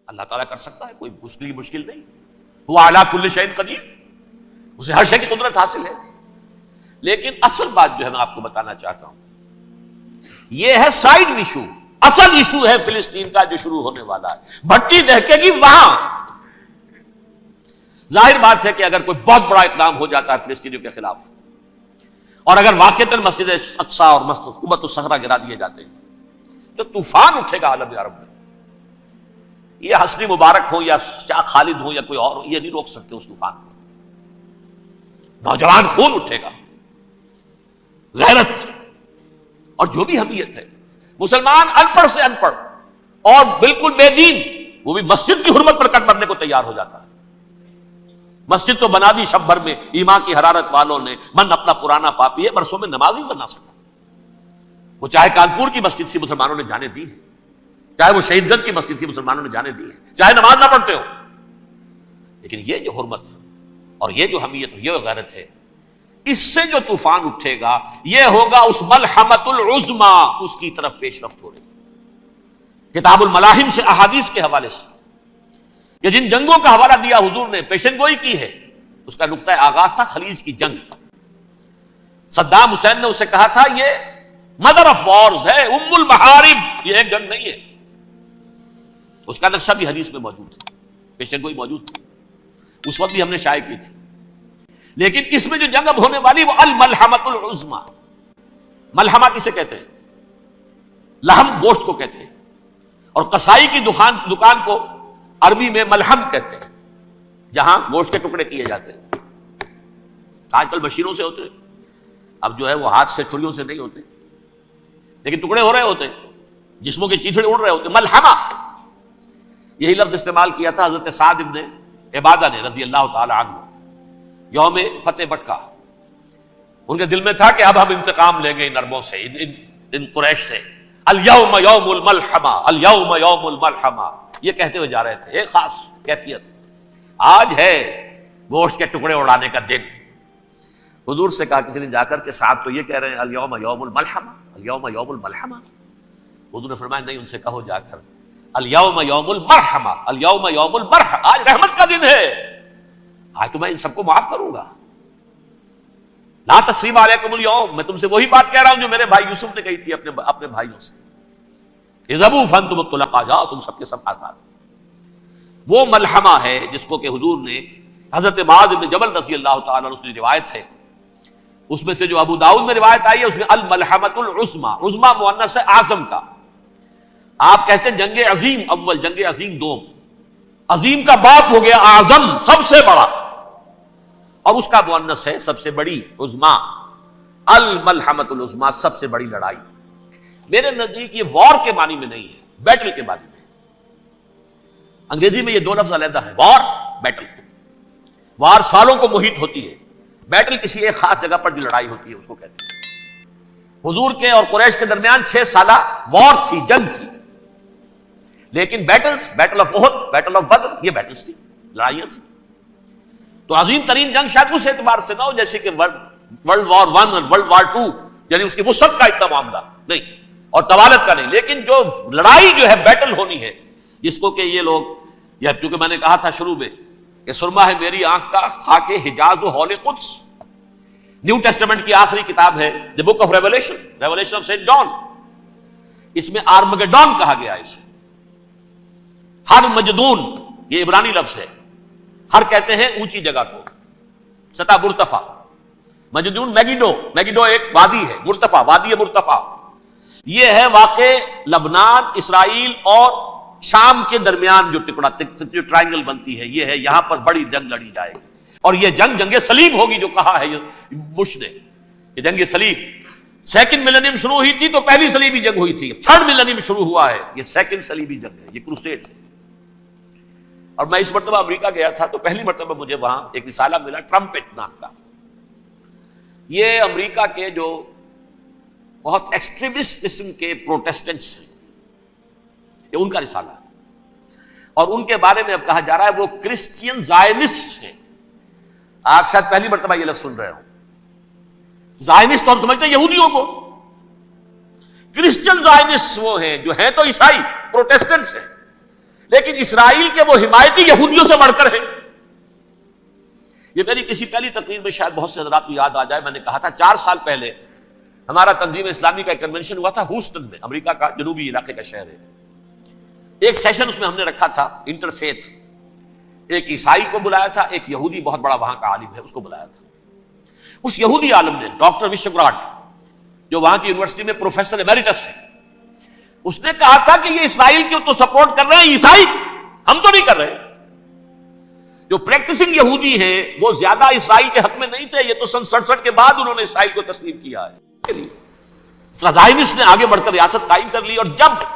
اللہ تعالیٰ کر سکتا ہے، کوئی مشکل نہیں. وہ اعلیٰ کل شیء قدیر، اسے ہر شے کی قدرت حاصل ہے. لیکن اصل بات جو ہے میں آپ کو بتانا چاہتا ہوں، یہ ہے سائیڈ ایشو. اصل ایشو ہے فلسطین کا جو شروع ہونے والا ہے. بھٹی دہکے گی وہاں. ظاہر بات ہے کہ اگر کوئی بہت بڑا اقدام ہو جاتا ہے فلسطینیوں کے خلاف، اور اگر واقعتاً مسجد اقصی اور مسجد قبۃ الصخرہ گرا دیے جاتے ہیں تو طوفان اٹھے گا عالم عرب میں. یہ حسنی مبارک ہو یا شاہ خالد ہو یا کوئی اور ہو، یہ نہیں روک سکتے اس طوفان کو. نوجوان خون اٹھے گا، غیرت اور جو بھی حمیت ہے. مسلمان ان پڑھ سے ان پڑھ اور بالکل بے دین، وہ بھی مسجد کی حرمت پر کٹ مرنے کو تیار ہو جاتا ہے. مسجد تو بنا دی شب بھر میں ایمان کی حرارت والوں نے، من اپنا پرانا پاپی ہے، برسوں میں نماز ہی بنا سکا. وہ چاہے کانپور کی مسجد سے مسلمانوں نے جانے دی ہے، چاہے وہ شہید گنج کی مسجد کی مسلمانوں نے جانے دی ہے، چاہے نماز نہ پڑھتے ہو. لیکن یہ جو حرمت اور یہ جو حمیت اور یہ غیرت ہے، اس سے جو طوفان اٹھے گا یہ ہوگا اس ملحمۃ العظما، اس کی طرف پیش رفت ہو رہی. کتاب الملاحم سے احادیث کے حوالے سے یہ جن جنگوں کا حوالہ دیا حضور نے، پیشن گوئی کی ہے، اس کا نقطہ آغاز تھا خلیج کی جنگ. صدام حسین نے اسے کہا تھا یہ مدر آف وارز ہے، ام المحارب، یہ ایک جنگ نہیں ہے. اس کا نقشہ بھی حدیث میں موجود ہے، پیشن گوئی موجود تھی، اس وقت بھی ہم نے شائع کی تھی. لیکن اس میں جو جنگ اب ہونے والی وہ الملحمۃ العظما. ملحمہ کسے کہتے ہیں؟ لحم گوشت کو کہتے ہیں، اور قصائی کی دکان کو عربی میں ملحم کہتے ہیں، جہاں گوشت کے ٹکڑے کیے جاتے ہیں. آج کل مشینوں سے ہوتے ہیں، اب جو ہے وہ ہاتھ سے چھریوں سے نہیں ہوتے، لیکن ٹکڑے ہو رہے ہوتے ہیں، جسموں کے چیتھڑے اڑ رہے ہوتے ہیں. ملحمہ یہی لفظ استعمال کیا تھا حضرت سعد ابن عبادہ نے رضی اللہ تعالی عنہ یوم فتح مکہ. ان کے دل میں تھا کہ اب ہم انتقام لیں گے ان عربوں سے، ان قریش سے. الیوم یوم الملحمہ، الیوم یوم الملحمہ، یہ کہتے ہوئے جا رہے تھے. ایک خاص کیفیت، آج ہے گوشت کے ٹکڑے اڑانے کا دن. حضور سے کہا کسی نے جا کر کے صاحب تو یہ کہہ رہے ہیں الیوم یوم الملحمہ، الیوم یوم الملحمہ. حضور نے فرمایا نہیں، ان سے کہو جا کر الیوم یوم المرحمہ، الیوم یوم المرحمہ، آج رحمت کا دن ہے، آج تو میں ان سب کو معاف کروں گا. لا تثریب علیکم اليوم، میں تم سے وہی بات کہہ رہا ہوں جو میرے بھائی یوسف نے کہی تھی اپنے بھائیوں سے، اذهبوا فانتم الطلقاء، جاؤ تم سب کے سب آزاد. وہ ملحمہ ہے جس کو کہ حضور نے حضرت معاذ بن جبل رضی اللہ تعالیٰ عنہ سے روایت ہے، اس میں سے جو ابو داؤد میں روایت آئی ہے اس میں الملحمۃ العظما، عظما مؤنث ہے اعظم کا. آپ کہتے ہیں جنگ عظیم اول، جنگ عظیم دوم. عظیم کا باپ ہو گیا اعظم، سب سے بڑا، اور اس کا مؤنث ہے سب سے بڑی، عظما. الملحمۃ العظما، سب سے بڑی لڑائی. میرے نزدیک یہ وار کے معنی میں نہیں ہے، بیٹل کے معنی میں. انگریزی میں یہ دو لفظ علیحدہ ہے، وار، بیٹل. وار سالوں کو محیط ہوتی ہے، بیٹل کسی ایک خاص جگہ پر جو لڑائی ہوتی ہے اس کو کہتے ہیں. حضور کے اور قریش کے درمیان 6 سالہ وار تھی، جنگ تھی. لیکن battles, battle of Uhud, battle of Badr, یہ بیٹلز تھی، لڑائیاں تھی. تو عظیم ترین جنگ شاید اس اعتبار سے نہ ہو جیسے کہ ورلڈ وار 1 اور ورلڈ وار 2، یعنی اس کی وسعت کا اتنا معاملہ نہیں اور طوالت کا نہیں. لیکن جو لڑائی جو ہے بیٹل ہونی ہے، جس کو کہ یہ لوگ، یا چونکہ میں نے کہا تھا شروع میں کہ سرما ہے میری آنکھ کا خاک حجاز و ہول قدس. نیو ٹیسٹمنٹ کی آخری کتاب ہے the book of revelation, revelation of saint John. اس میں آرمگڈون کہا گیا ہے اسے. ہر مجدون، یہ عبرانی لفظ ہے، ہر کہتے ہیں اونچی جگہ کو، سطح مرتفع. مجدون میگیڈو، میگیڈو ایک وادی ہے، مرتفع، وادی مرتفع. یہ ہے واقع لبنان، اسرائیل اور شام کے درمیان جو ٹکڑا، جو ٹرائنگل بنتی ہے، یہ ہے، یہاں پر بڑی جنگ لڑی جائے گی. اور یہ جنگ صلیب ہوگی جو کہا ہے بش نے، یہ جنگ صلیب. سیکنڈ ملینیم شروع ہوئی تھی تو پہلی صلیبی جنگ ہوئی تھی، تھرڈ ملینیم شروع ہوا ہے، یہ سیکنڈ صلیبی جنگ ہے، یہ کروسیڈ ہے. اور میں اس مرتبہ امریکہ گیا تھا تو پہلی مرتبہ مجھے وہاں ایک رسالہ ملا ٹرمپٹ نام کا. یہ امریکہ کے جو بہت ایکسٹریمسٹ قسم کے پروٹیسٹنٹس ہیں، یہ ان کا رسالہ ہے. اور ان کے بارے میں اب کہا جا رہا ہے وہ کرسچین زائنسٹ ہیں. آپ شاید پہلی مرتبہ یہ لفظ سن رہے ہو. زائنسٹ تو ہم سمجھتے ہیں یہودیوں کو، کرسچین زائنسٹ وہ ہیں جو ہیں تو عیسائی، پروٹیسٹنٹس ہیں، لیکن اسرائیل کے وہ حمایتی یہودیوں سے بڑھ کر ہیں. یہ میری کسی پہلی تقریر میں شاید بہت سے حضرات کو یاد آ جائے، میں نے کہا تھا 4 سال پہلے ہمارا تنظیم اسلامی کا ایک کنونشن ہوا تھا ہیوسٹن میں، امریکہ کا جنوبی علاقے کا شہر ہے. ایک سیشن اس میں ہم نے رکھا تھا انٹرفیتھ، ایک عیسائی کو بلایا تھا، ایک یہودی بہت بڑا وہاں کا عالم ہے اس کو بلایا تھا. اس یہودی عالم نے ڈاکٹر وشوگراڈ، جو وہاں کی یونیورسٹی میں پروفیسر ایمیریٹس ہے، اس نے کہا تھا کہ یہ اسرائیل کیوں تو سپورٹ کر رہے ہیں عیسائی، ہم تو نہیں کر رہے. جو پریکٹسنگ یہودی ہیں وہ زیادہ اسرائیل کے حق میں نہیں تھے، یہ تو سن 67 کے بعد انہوں نے اسرائیل کو تسلیم کیا ہے. زائنسٹ نے آگے بڑھ کر ریاست قائم کر لی، اور جب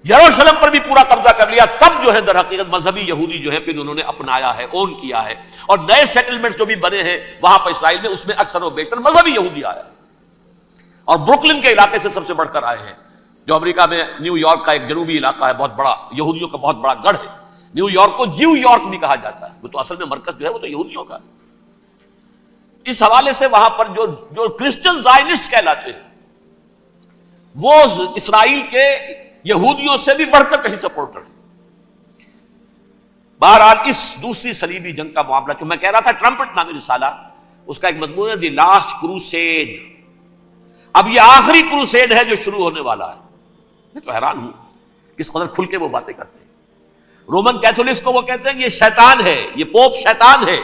یروشلم پر بھی پورا قبضہ کر لیا تب جو ہے در حقیقت مذہبی یہودی جو ہے پھر انہوں نے اپنایا ہے، اون کیا ہے، اور نئے سیٹلمنٹس جو بھی بنے ہیں وہاں پر اسرائیل میں، اس میں اکثر و بیشتر مذہبی یہودی آیا، اور بروکلن کے علاقے سے سب سے بڑھ کر آئے ہیں، جو امریکہ میں نیو یارک کا ایک جنوبی علاقہ ہے، بہت بڑا یہودیوں کا بہت بڑا گڑھ ہے. نیو یارک کو جیو یارک بھی کہا جاتا ہے، وہ تو اصل میں مرکز جو ہے وہ تو یہودیوں کا ہے. اس حوالے سے وہاں پر جو کرسچن زائنسٹ کہلاتے ہیں وہ اسرائیل کے یہودیوں سے بھی بڑھ کر کہیں سپورٹر ہیں. بہرحال اس دوسری صلیبی جنگ کا معاملہ جو میں کہہ رہا تھا، ٹرمپٹ نامی رسالہ، اس کا ایک مضمون ہے دی لاسٹ کروسیڈ. اب یہ آخری کروسیڈ ہے جو شروع ہونے والا ہے. میں تو حیران ہوں کس قدر کھل کے وہ باتیں کرتے ہیں. رومن کیتھولکس کو وہ کہتے ہیں کہ یہ شیطان ہے، یہ پوپ شیطان ہے،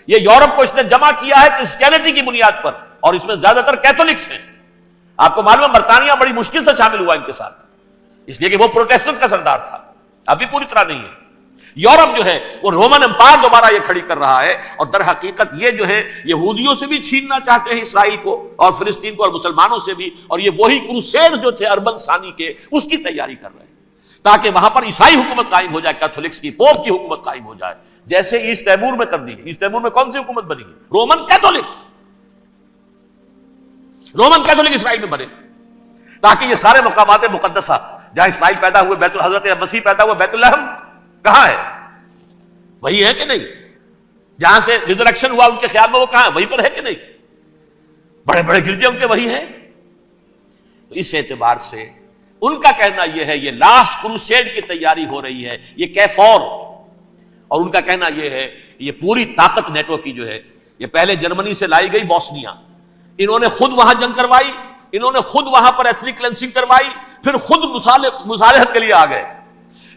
یہ یورپ کو اس نے جمع کیا ہے کرسچینٹی کی بنیاد پر، اور اس میں زیادہ تر کیتھولکس ہیں. آپ کو معلوم ہے برطانیہ بڑی مشکل سے شامل ہوا ان کے ساتھ، اس لیے کہ وہ پروٹیسٹنٹ کا سردار تھا، ابھی پوری طرح نہیں ہے. یورپ جو ہے وہ رومن امپائر دوبارہ یہ کھڑی کر رہا ہے، اور در حقیقت یہ جو ہے یہودیوں سے بھی چھیننا چاہتے ہیں اسرائیل کو اور فلسطین کو، اور مسلمانوں سے بھی، اور یہ وہی کروسیڈ جو تھے اربن ثانی کے، اس کی تیاری کر رہے ہیں تاکہ وہاں پر عیسائی حکومت قائم ہو جائے، کیتھولکس کی، پوپ کی حکومت قائم ہو جائے، جیسے ایسٹ تیمور میں کر دی. ایسٹ تیمور میں کون سی حکومت بنی ہے؟ رومن کیتھولک اسرائیل میں بنے، تاکہ یہ سارے مقامات مقدسہ جہاں اسرائیل پیدا ہوئے، بیت حضرت مسیح پیدا ہوئے، بیت الحم کہاں ہے؟ وہی ہے کہ نہیں؟ جہاں سے ریزریکشن ہوا ان کے خیال میں وہ کہاں ہے؟ وہیں پر ہے کہ نہیں؟ بڑے بڑے گرجے ان کے وہی ہیں. تو اس اعتبار سے ان کا کہنا یہ ہے یہ لاسٹ کروسیڈ کی تیاری ہو رہی ہے، یہ کیفور. اور ان کا کہنا یہ ہے یہ پوری طاقت نیٹو کی جو ہے، یہ پہلے جرمنی سے لائی گئی بوسنیا، انہوں نے خود وہاں جنگ کروائی، انہوں نے خود وہاں پر ایتھنک کلینسنگ کروائی، پھر خود مصالحت کے لیے آ گئے،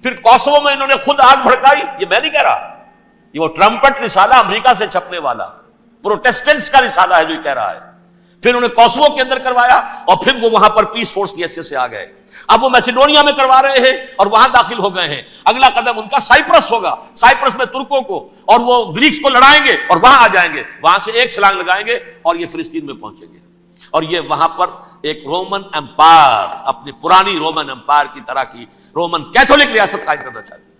پھر کوسوو میں انہوں نے خود آگ بھڑکائی. یہ میں نہیں کہہ رہا، یہ وہ ٹرمپٹ رسالہ امریکہ سے چھپنے والا پروٹیسٹنٹس کا رسالہ ہے جو یہ کہہ رہا ہے. پھر انہوں نے کوسوو کے اندر کروایا، اور پھر وہ وہاں پر پیس فورس کی حیثیت سے آ گئے. اب وہ میسیڈونیا میں کروا رہے ہیں اور وہاں داخل ہو گئے ہیں. اگلا قدم ان کا سائپرس ہوگا، سائپرس میں ترکوں کو اور وہ گریکس کو لڑائیں گے اور وہاں آ جائیں گے، وہاں سے ایک چھلانگ لگائیں گے اور یہ فلسطین میں پہنچیں گے، اور یہ وہاں پر ایک رومن امپائر، اپنی پرانی رومن امپائر کی طرح کی رومن کیتھولک ریاست قائم کرنا چاہتے ہیں.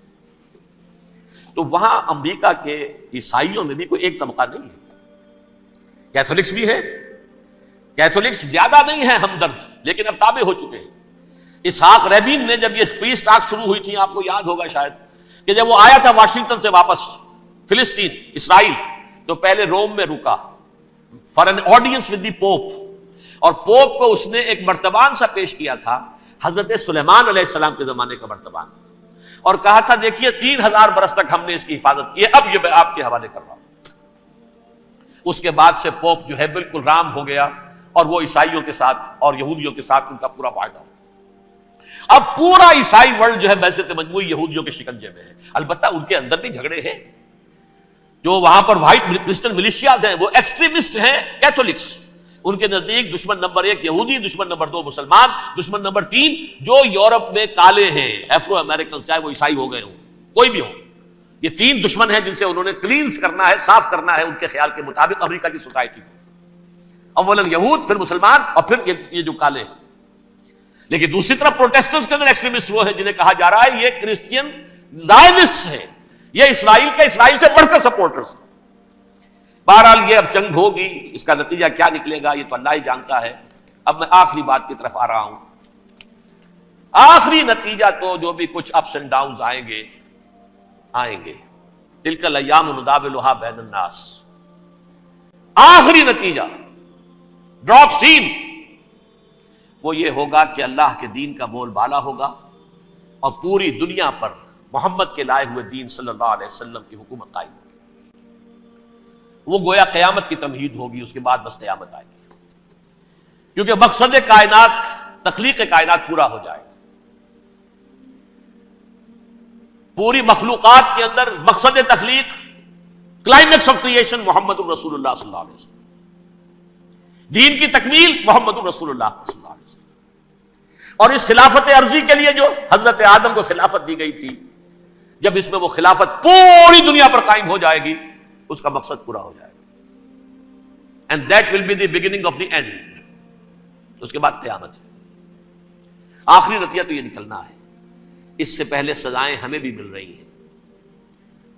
تو وہاں امریکہ کے عیسائیوں میں بھی کوئی ایک طبقہ نہیں ہے، کیتھولکس بھی ہے، کیتھولکس زیادہ نہیں ہے ہمدرد، لیکن اب تابع ہو چکے ہیں. اسحاق ریبین نے جب یہ پیس ٹاک شروع ہوئی تھی، آپ کو یاد ہوگا شاید، کہ جب وہ آیا تھا واشنگٹن سے واپس فلسطین اسرائیل، تو پہلے روم میں رکا for an audience with the pope, اور پوپ کو اس نے ایک مرتبان سا پیش کیا تھا، حضرت سلیمان علیہ السلام کے زمانے کا مرتبان، اور کہا تھا دیکھیے 3000 برس تک ہم نے اس کی حفاظت کی ہے، اب یہ میں آپ کے حوالے کر رہا ہوں. اس کے بعد سے پوپ جو ہے بالکل رام ہو گیا، اور وہ عیسائیوں کے ساتھ اور یہودیوں کے ساتھ ان کا پورا معاہدہ ہو. اب پورا عیسائی ورلڈ جو ہے ویسے تو مجموعی یہودیوں کے شکنجے میں ہے. البتہ ان کے اندر بھی جھگڑے ہیں، جو وہاں پر وائٹ کرسچن ملیشیاز ہیں وہ ایکسٹریمسٹ ہیں کیتھولکس، ان کے نزدیک دشمن نمبر 1 یہودی، دشمن نمبر 2 مسلمان، دشمن نمبر 3 جو یورپ میں کالے ہیں، افرو امریکن، چاہے وہ عیسائی ہو گئے ہوں، کوئی بھی ہو. یہ 3 دشمن ہیں جن سے انہوں نے کلینز کرنا ہے، صاف کرنا ہے ان کے خیال کے مطابق امریکہ کی سوسائٹی کو. اولا یہود، پھر مسلمان، اور پھر یہ جو کالے ہیں. لیکن دوسری طرف پروٹیسٹنٹس کے اندر ایکسٹریمسٹ وہ ہیں جنہیں کہا جا رہا ہے یہ کرسچین زائنسٹ ہیں، یہ اسرائیل کے، اسرائیل سے بڑھ کر سپورٹرز. بہرحال یہ اب جنگ ہوگی، اس کا نتیجہ کیا نکلے گا یہ تو اللہ ہی جانتا ہے. اب میں آخری بات کی طرف آ رہا ہوں. آخری نتیجہ تو جو بھی کچھ اپس اینڈ ڈاؤنز آئیں گے، تلک الایام نداولھا بین الناس، آخری نتیجہ ڈراپ سین وہ یہ ہوگا کہ اللہ کے دین کا بول بالا ہوگا، اور پوری دنیا پر محمد کے لائے ہوئے دین صلی اللہ علیہ وسلم کی حکومت قائم ہوگی. وہ گویا قیامت کی تمہید ہوگی، اس کے بعد بس قیامت آئے گی، کیونکہ مقصد کائنات، تخلیق کائنات پورا ہو جائے گا. پوری مخلوقات کے اندر مقصد تخلیق، کلائمیکس آف کریشن محمد الرسول اللہ صلی اللہ علیہ وسلم. دین کی تکمیل محمد الرسول اللہ صلی اللہ علیہ وسلم. اور اس خلافت عرضی کے لیے جو حضرت آدم کو خلافت دی گئی تھی، جب اس میں وہ خلافت پوری دنیا پر قائم ہو جائے گی، اس کا مقصد پورا ہو جائے گا. And that will be the beginning of the end. اس کے بعد قیامت ہے. آخری نتیجہ تو یہ نکلنا ہے. اس سے پہلے سزائیں ہمیں بھی مل رہی ہیں.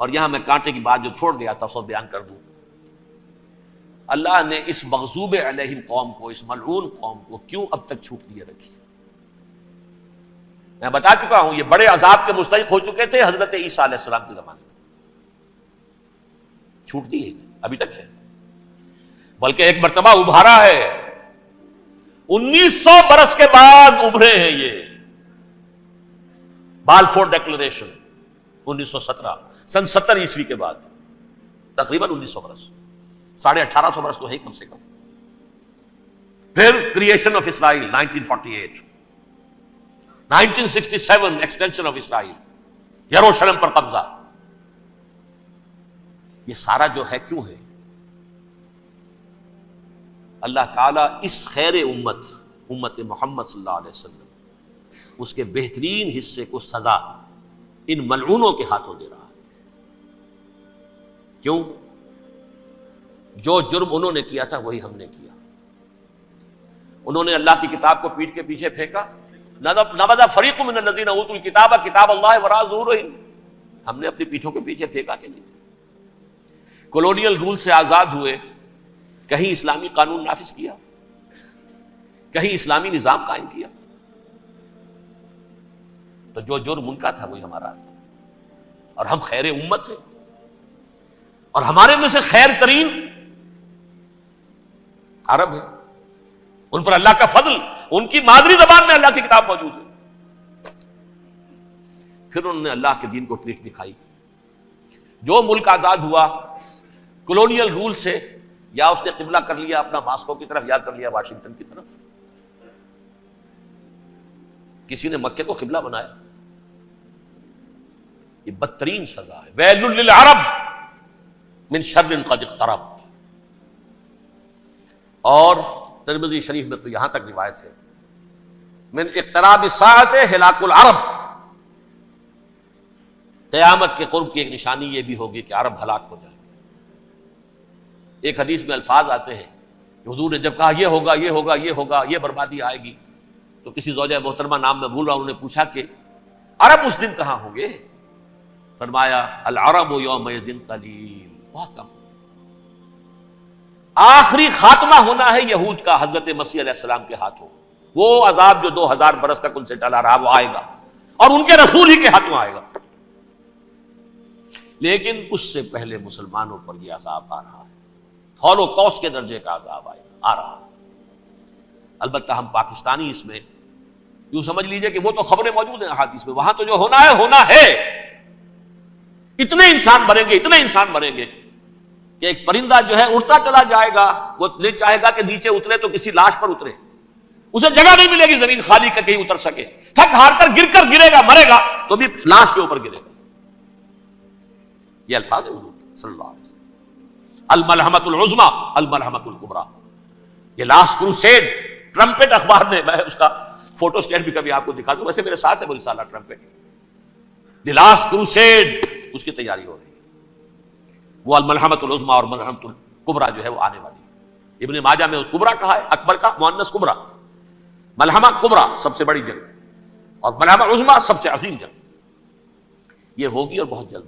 اور یہاں میں کانٹے کی بات جو چھوڑ گیا تھا سو بیان کر دوں. اللہ نے اس مغضوب علیہم قوم کو، اس ملعون قوم کو کیوں اب تک چھوٹ دیے رکھی؟ میں بتا چکا ہوں، یہ بڑے عذاب کے مستحق ہو چکے تھے حضرت عیسیٰ علیہ السلام کے زمانے میں. چھوٹ دی ہے، ابھی تک ہے، بلکہ ایک مرتبہ ابھارا ہے. 1900 برس کے بعد ابھرے ہیں یہ. بالفور ڈیکلریشن 1917، سن 70 عیسوی کے بعد، تقریباً 1900 برس، 1850 برس تو ہے کم سے کم. پھر creation of Israel 1948، 1967 extension of Israel, یروشلم پر قبضہ. یہ سارا جو ہے کیوں ہے؟ اللہ تعالیٰ اس خیر امت محمد صلی اللہ علیہ وسلم، اس کے بہترین حصے کو سزا ان ملعونوں کے ہاتھوں دے رہا ہے. کیوں؟ جو جرم انہوں نے کیا تھا وہی ہم نے کیا. انہوں نے اللہ کی کتاب کو پیٹھ کے پیچھے پھینکا. نبذ فریق من الذین اوتوا الکتاب کتاب اللہ وراء ظہورہم. ہم نے اپنی پیٹھوں کے پیچھے پھینکا کہ نہیں؟ کولونیل رول سے آزاد ہوئے، کہیں اسلامی قانون نافذ کیا، کہیں اسلامی نظام قائم کیا. تو جو جرم ان کا تھا وہی ہمارا ہے. اور ہم خیر امت ہیں، اور ہمارے میں سے خیر ترین عرب ہیں. ان پر اللہ کا فضل، ان کی مادری زبان میں اللہ کی کتاب موجود ہے. پھر انہوں نے اللہ کے دین کو پیٹھ دکھائی. جو ملک آزاد ہوا کولونیل رول سے، یا اس نے قبلہ کر لیا اپنا ماسکو کی طرف، یا کر لیا واشنگٹن کی طرف. کسی نے مکے کو قبلہ بنایا. یہ بدترین سزا ہے. ویل للعرب من شر قد اقترب. اور ترمذی شریف میں تو یہاں تک روایت ہے، من اقتراب الساعۃ ہلاک العرب. قیامت کے قرب کی ایک نشانی یہ بھی ہوگی کہ عرب ہلاک ہو جائے. ایک حدیث میں الفاظ آتے ہیں کہ حضور نے جب کہا یہ ہوگا یہ ہوگا یہ ہوگا، یہ بربادی آئے گی، تو کسی زوجہ محترمہ نام میں بھول رہا ہوں، انہوں نے پوچھا کہ عرب اس دن کہاں ہوں گے؟ فرمایا العرب یومئذ قلیل، بہت کم. آخری خاتمہ ہونا ہے یہود کا حضرت مسیح علیہ السلام کے ہاتھوں. وہ عذاب جو 2000 برس تک ان سے ٹلا رہا وہ آئے گا، اور ان کے رسول ہی کے ہاتھوں آئے گا. لیکن اس سے پہلے مسلمانوں پر یہ عذاب آ رہا ہے. ہولوکاسٹ کے درجے کا عذاب آ رہا ہے. البتہ ہم پاکستانی اس میں یوں سمجھ لیجئے کہ وہ تو خبریں موجود ہیں احادیث میں، وہاں تو جو ہونا ہے ہونا ہے. اتنے انسان مریں گے، اتنے انسان مریں گے کہ ایک پرندہ جو ہے اڑتا چلا جائے گا، وہ نہیں چاہے گا کہ نیچے اترے تو کسی لاش پر اترے. اسے جگہ نہیں ملے گی زمین خالی کر کہیں اتر سکے. تھک ہار کر گر کر گرے گا، مرے گا تو بھی لاش کے اوپر گرے گا. یہ الفاظ ہیں حضور صلی اللہ علیہ وسلم. الملحمۃ العظمیٰ الملحمۃ الکبریٰ. یہ لاسٹ کروسیڈ، ٹرمپٹ اخبار نے، میں اس کا فوٹو اسٹیٹ بھی کبھی آپ کو دکھا دوں، ویسے میرے ساتھ ہے وہ رسالہ ٹرمپٹ. دی لاسٹ کروسیڈ، اس کی تیاری ہو رہی ہے. وہ الملحمۃ العظمیٰ اور ملحمۃ الکبریٰ جو ہے وہ آنے والی ہے. ابن ماجہ میں اس کبریٰ کہا ہے، اکبر کا مؤنث کبریٰ. ملحمہ کبریٰ سب سے بڑی جنگ، اور ملحمہ عظمیٰ سب سے عظیم جنگ. یہ ہوگی اور بہت جلد.